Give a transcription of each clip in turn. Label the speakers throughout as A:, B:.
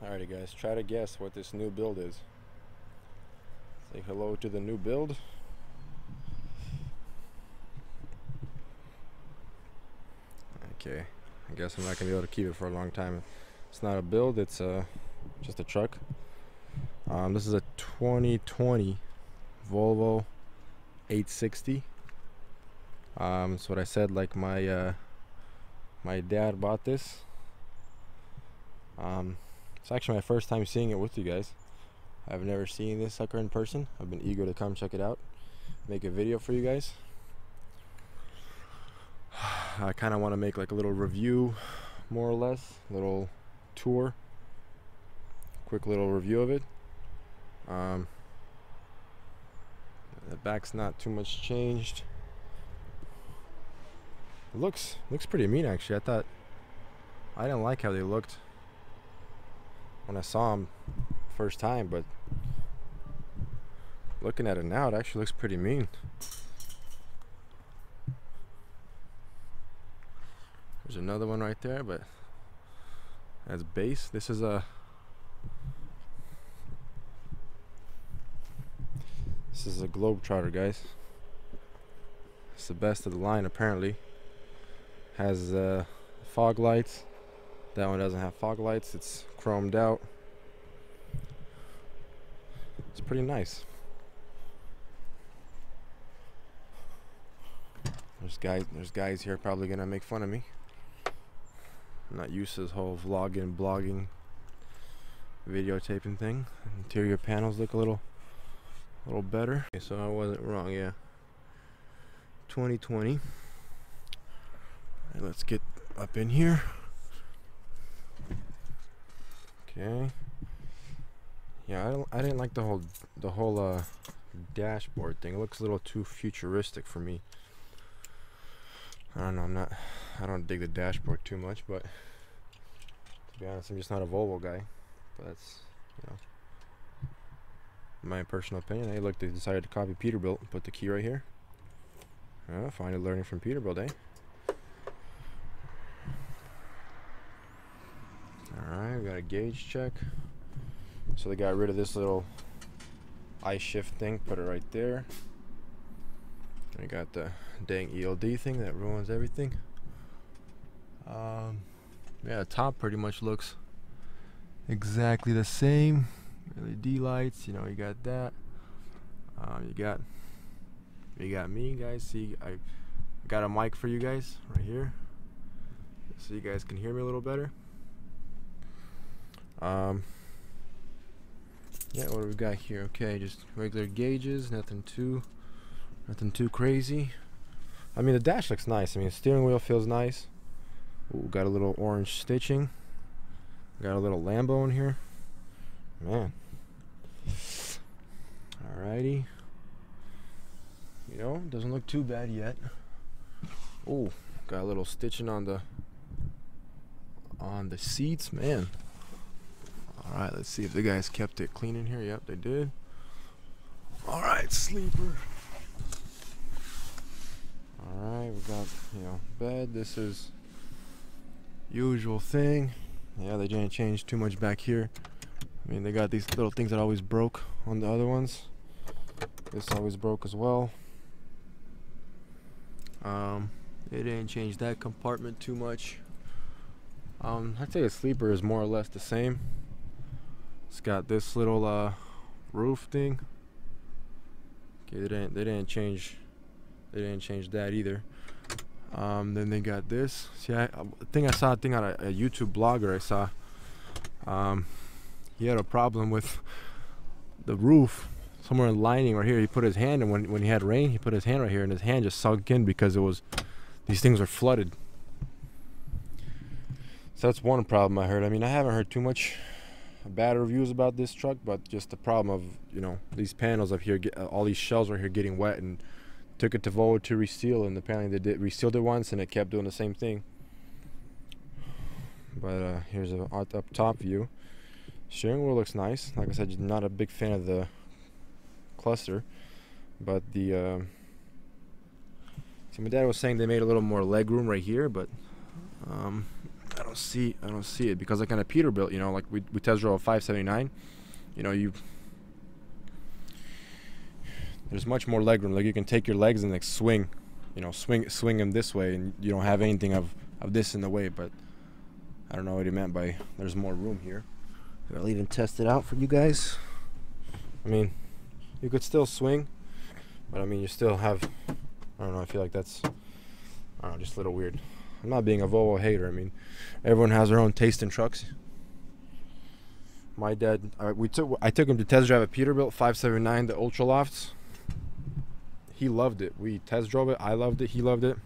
A: Alrighty guys, try to guess what this new build is. Say hello to the new build. Okay, I guess I'm not gonna be able to keep it for a long time. It's not a build, it's just a truck. This is a 2020 Volvo 860. That's what I said, like my dad bought this. It's actually my first time seeing it with you guys. I've never seen this sucker in person. I've been eager to come check it out, make a video for you guys. I kind of want to make like a little review, more or less, little tour, quick little review of it. The back's not too much changed. It looks pretty mean actually. I didn't like how they looked when I saw them first time, but looking at it now, it actually looks pretty mean. There's another one right there, but that's base. This is a Globetrotter, guys. It's the best of the line apparently. Has fog lights. That one doesn't have fog lights. It's chromed out. It's pretty nice. There's guys here probably gonna make fun of me. I'm not used to this whole vlogging, blogging, videotaping thing. Interior panels look a little better. Okay, so I wasn't wrong, yeah. 2020. All right, let's get up in here. Okay. Yeah, I didn't like the whole dashboard thing. It looks a little too futuristic for me. I don't know. I don't dig the dashboard too much, but to be honest, I'm just not a Volvo guy. But that's, you know, my personal opinion. Hey, look, they decided to copy Peterbilt and put the key right here. Find it learning from Peterbilt, eh? Alright, we got a gauge check. So they got rid of this little I shift thing, put it right there. We got the dang ELD thing that ruins everything. Yeah, the top pretty much looks exactly the same. LED lights, you know, you got that. You got me, guys. See, I got a mic for you guys right here, so you guys can hear me a little better. Yeah, what do we got here? Okay, just regular gauges, nothing too crazy. I mean, the dash looks nice. I mean, the steering wheel feels nice. Ooh, got a little orange stitching. Got a little Lambo in here. Man. Alrighty. You know, doesn't look too bad yet. Oh, got a little stitching on the seats, man. Alright, let's see if the guys kept it clean in here. Yep, they did. Alright, sleeper. Alright, we got, you know, bed. This is usual thing. Yeah, they didn't change too much back here. I mean, they got these little things that always broke on the other ones. This always broke as well. They didn't change that compartment too much. I'd say the sleeper is more or less the same. It's got this little roof thing. Okay, they didn't change that either. Then they got this. See, I saw a thing on a YouTube blogger I saw. He had a problem with the roof somewhere in the lining right here. He put his hand, and when he had rain, he put his hand right here, and his hand just sunk in because these things are flooded. So that's one problem I heard. I mean, I haven't heard too much bad reviews about this truck, but just the problem of, you know, these panels up here, all these shells right here getting wet, and took it to Volvo to reseal, and apparently they resealed it once and it kept doing the same thing. But here's a up top view. Steering wheel looks nice. Like I said, not a big fan of the cluster, but the see, my dad was saying they made a little more leg room right here, but I don't see it because like on a Peterbilt, you know, like we test drove a 579, you know, there's much more leg room. Like you can take your legs and like swing, you know, swing them this way, and you don't have anything of this in the way. But I don't know what he meant by there's more room here. I'll even test it out for you guys. I mean, you could still swing, but I mean, you still have, I don't know, I feel like that's, I don't know, just a little weird. I'm not being a Volvo hater. I mean, everyone has their own taste in trucks. My dad, I took him to test drive a Peterbilt 579, the Ultra Lofts. He loved it. We test drove it. I loved it. He loved it.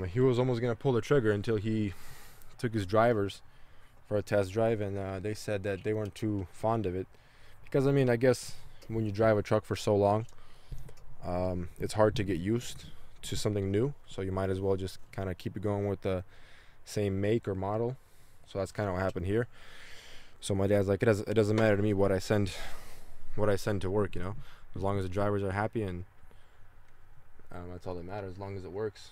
A: He was almost gonna pull the trigger until he took his drivers for a test drive, and they said that they weren't too fond of it because, I mean, I guess when you drive a truck for so long, it's hard to get used to something new, so you might as well just kind of keep it going with the same make or model. So that's kind of what happened here. So my dad's like, it doesn't matter to me what I send to work, you know, as long as the drivers are happy, and that's all that matters, as long as it works.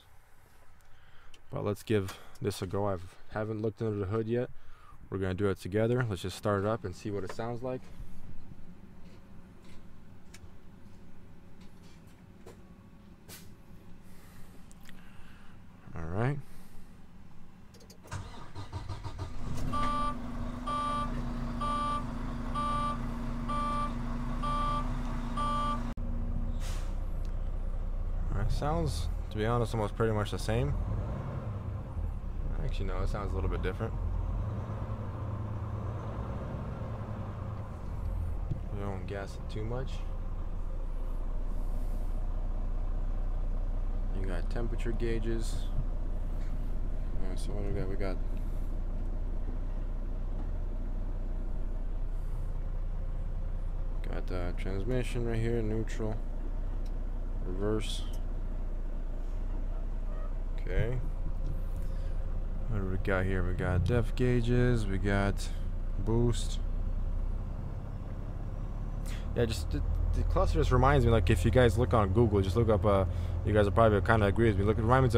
A: But let's give this a go. I haven't looked under the hood yet. We're gonna do it together. Let's just start it up and see what it sounds like. All right. Sounds, to be honest, almost pretty much the same. Actually, no, it sounds a little bit different. You don't gas it too much. You got temperature gauges. Alright, so what do we got? We got transmission right here, neutral, reverse. Okay. What do we got here? We got depth gauges, we got boost. Yeah, just the cluster just reminds me, like, if you guys look on Google, just look up, you guys will probably kind of agree with me. Look, it reminds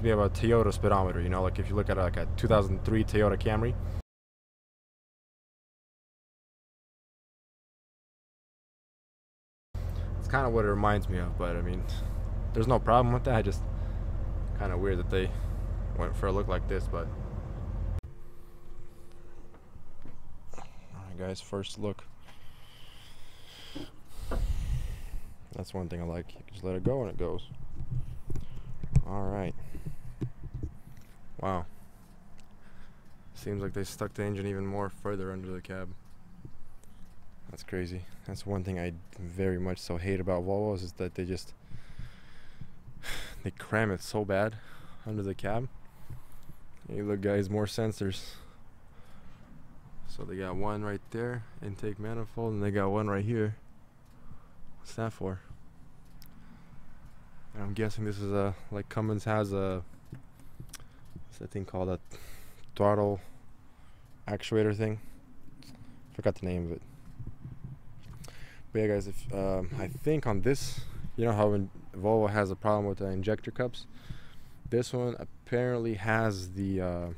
A: me of a Toyota speedometer, you know, like if you look at like a 2003 Toyota Camry. It's kind of what it reminds me of, but I mean, there's no problem with that. Just kind of weird that they went for a look like this, but alright guys, first look. That's one thing I like. You can just let it go and it goes. Alright. Wow. Seems like they stuck the engine even more further under the cab. That's crazy. That's one thing I very much so hate about Volvos, is that they cram it so bad under the cab. Hey, look guys, more sensors. So they got one right there, intake manifold, and they got one right here. What's that for? And I'm guessing this is like Cummins has what's that thing called, a throttle actuator thing. Forgot the name of it. But yeah guys, if I think on this, you know how when Volvo has a problem with the injector cups, this one apparently has the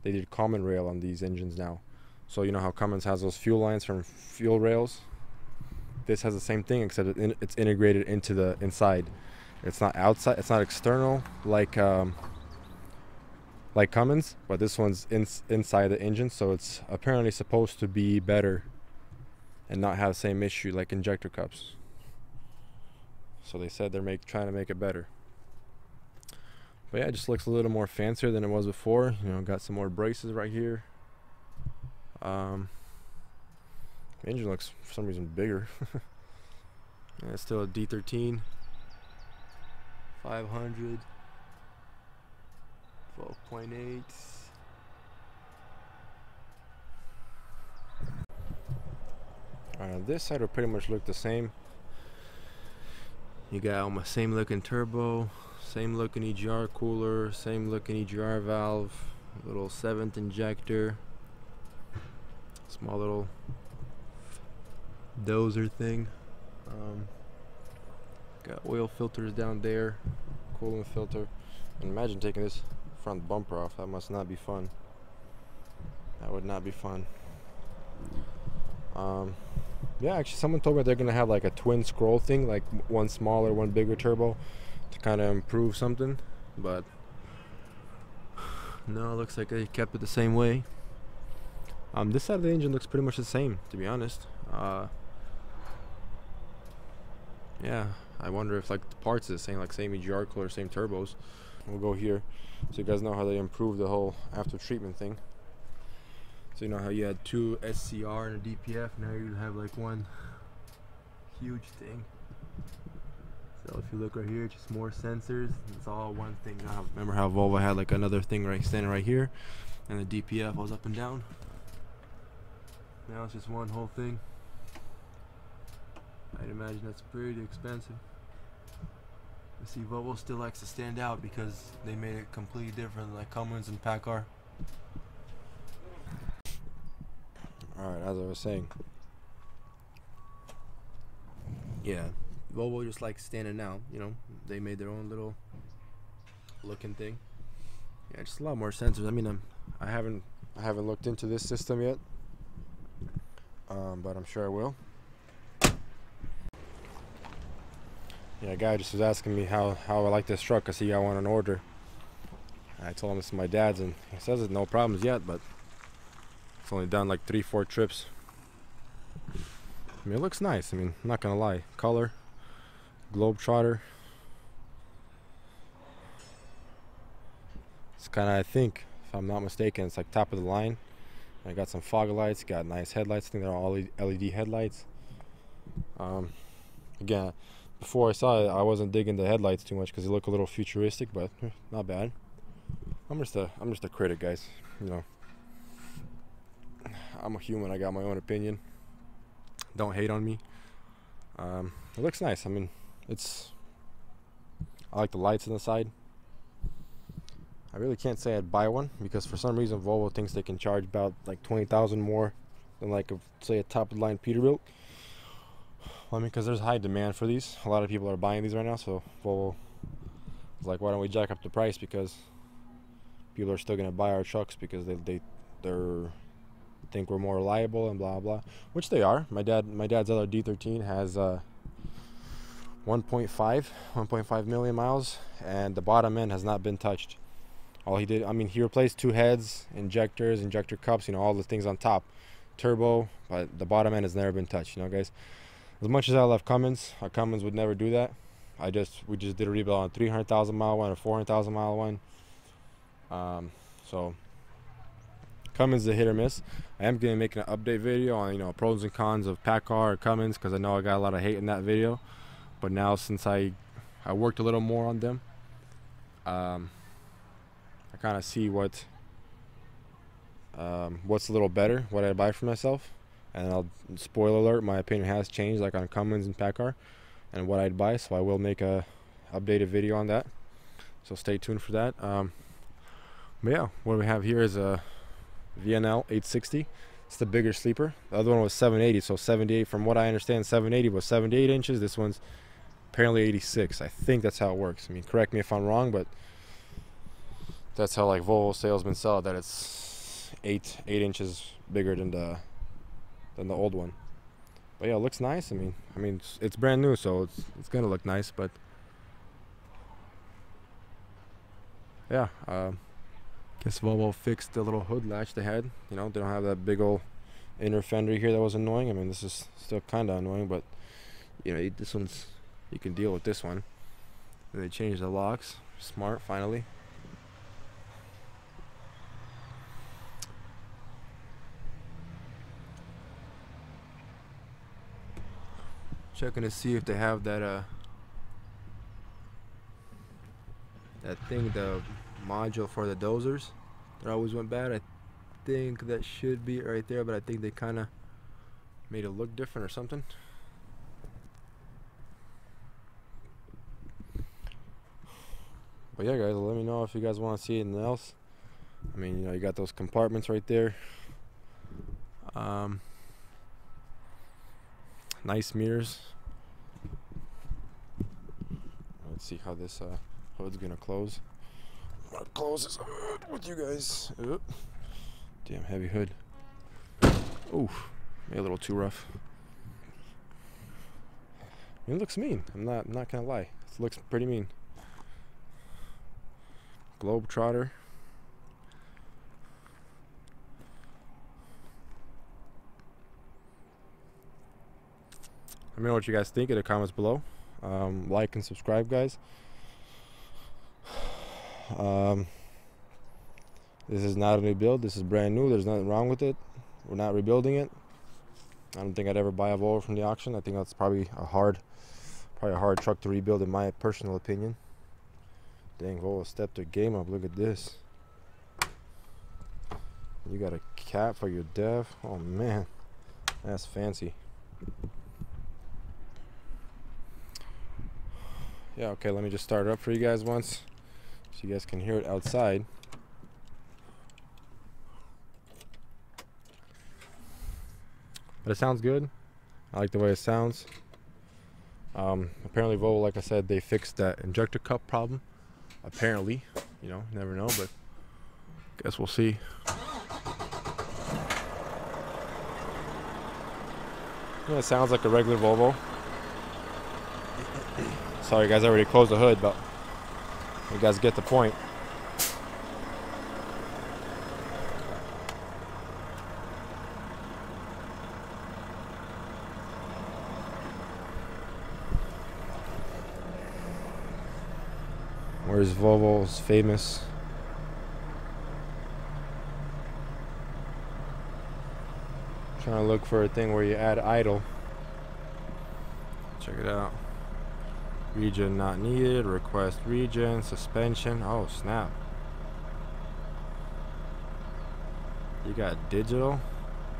A: they did common rail on these engines now. So you know how Cummins has those fuel lines from fuel rails? This has the same thing, except it's integrated into the inside. It's not outside, it's not external like Cummins, but this one's inside the engine, so it's apparently supposed to be better and not have the same issue like injector cups. So they said they're trying to make it better. But yeah, it just looks a little more fancier than it was before. You know, got some more braces right here. The engine looks for some reason bigger. Yeah, it's still a D13 500 12.8. This side will pretty much look the same. You got almost same looking turbo, same looking EGR cooler, same looking EGR valve, little 7th injector, small little dozer thing. Got oil filters down there, coolant filter. And imagine taking this front bumper off. That must not be fun. That would not be fun. Yeah, actually someone told me they're gonna have like a twin scroll thing, like one smaller, one bigger turbo, to kind of improve something, but no, it looks like they kept it the same way. This side of the engine looks pretty much the same, to be honest. Yeah, I wonder if like the parts are the same, like same EGR cooler, same turbos. We'll go here so you guys know how they improved the whole after treatment thing. So you know how you had two SCR and a DPF, now you have like one huge thing. So if you look right here, just more sensors. It's all one thing now. Remember how Volvo had like another thing right standing right here, and the DPF was up and down. Now it's just one whole thing. I'd imagine that's pretty expensive. You see, Volvo still likes to stand out because they made it completely different, like Cummins and Packard. Alright, as I was saying, yeah, Volvo just likes standing out, you know. They made their own little looking thing. Yeah, just a lot more sensors. I mean, I haven't looked into this system yet, but I'm sure I will. Yeah, a guy just was asking me how I like this truck because he got one on order. I told him it's my dad's, and he says it's no problems yet, but it's only done like 3-4 trips. I mean, it looks nice. I mean, I'm not gonna lie. Color, Globetrotter. It's kind of, I think, if I'm not mistaken, it's like top of the line. I got some fog lights, got nice headlights. I think they're all LED headlights. Again, before I saw it, I wasn't digging the headlights too much because they look a little futuristic, but not bad. I'm just a critic, guys. You know, I'm a human. I got my own opinion. Don't hate on me. It looks nice. I mean, I like the lights on the side. I really can't say I'd buy one because for some reason Volvo thinks they can charge about like 20,000 more than like say a top of the line Peterbilt. Well, I mean, because there's high demand for these. A lot of people are buying these right now, so Volvo is like, why don't we jack up the price, because people are still gonna buy our trucks because they think we're more reliable and blah blah, which they are. My dad's other D13 has 1.5 million miles, and the bottom end has not been touched. All he did, I mean, he replaced two heads, injectors, injector cups, you know, all the things on top, turbo, but the bottom end has never been touched, you know, guys. As much as I love Cummins, our Cummins would never do that. We just did a rebuild on a 300,000 mile one, a 400,000 mile one. So Cummins is a hit or miss. I am gonna make an update video on, you know, pros and cons of Packard or Cummins, because I know I got a lot of hate in that video. But now, since I worked a little more on them, I kind of see what's a little better, what I buy for myself. And spoiler alert, my opinion has changed, like on Cummins and Packard, and what I'd buy. So I will make a updated video on that. So stay tuned for that. But yeah, what we have here is a VNL 860. It's the bigger sleeper. The other one was 780. So 78, from what I understand, 780 was 78 inches. This one's apparently 86. I think that's how it works. I mean, correct me if I'm wrong, but that's how like Volvo salesmen sell it, that it's 8 inches bigger than the old one. But yeah, it looks nice. I mean, it's brand new, so it's gonna look nice. But yeah, guess Volvo fixed the little hood latch they had. You know, they don't have that big old inner fender here that was annoying. I mean, this is still kind of annoying, but you know, this one's, you can deal with this one. And they changed the locks. Smart, finally. Checking to see if they have that thing, the module for the dozers that always went bad. I think that should be right there, but I think they kind of made it look different or something. But yeah, guys, let me know if you guys want to see anything else. I mean, you know, you got those compartments right there. Nice mirrors. Let's see how this hood's gonna close. I'm gonna close this hood with you guys. Oop. Damn heavy hood. Oof, maybe a little too rough. It looks mean. I'm not gonna lie. It looks pretty mean. Globetrotter. Let me know what you guys think in the comments below. Like and subscribe, guys. This is not a new build. This is brand new. There's nothing wrong with it. We're not rebuilding it. I don't think I'd ever buy a Volvo from the auction. I think that's probably a hard truck to rebuild, in my personal opinion. Dang, Volvo stepped their game up. Look at this. You got a cap for your dev. Oh man, that's fancy. Yeah, okay, let me just start it up for you guys once so you guys can hear it outside. But it sounds good. I like the way it sounds. Apparently Volvo, like I said, they fixed that injector cup problem. Apparently, you know, never know, but guess we'll see. Yeah, it sounds like a regular Volvo. Sorry guys, I already closed the hood, but you guys get the point. Where's Volvo's famous? Trying to look for a thing where you add idle. Check it out. Region not needed. Request region. Suspension. Oh snap. You got digital.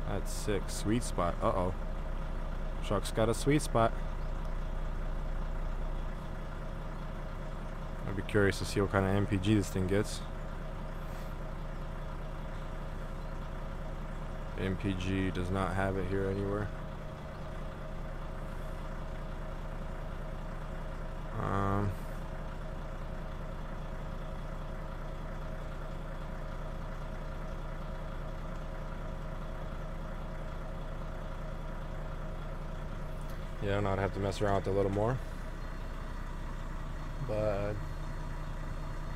A: That's sick. Sweet spot. Uh-oh. Truck's got a sweet spot. I'd be curious to see what kind of MPG this thing gets. MPG does not have it here anywhere. Yeah, I'd have to mess around with it a little more. But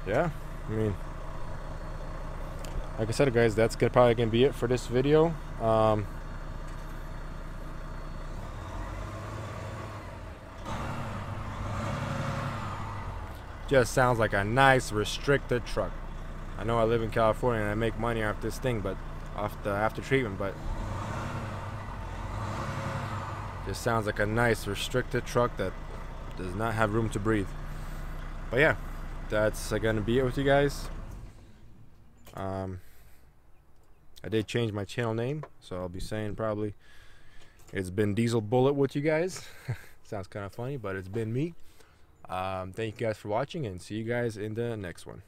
A: yeah, I mean, like I said, guys, that's probably gonna be it for this video. Just sounds like a nice restricted truck. I know I live in California and I make money off this thing, but off the after treatment, but just sounds like a nice restricted truck that does not have room to breathe. But yeah, that's gonna be it with you guys. I did change my channel name, so I'll be saying probably it's been Diesel Bullet with you guys. Sounds kind of funny, but it's been me. Thank you guys for watching, and see you guys in the next one.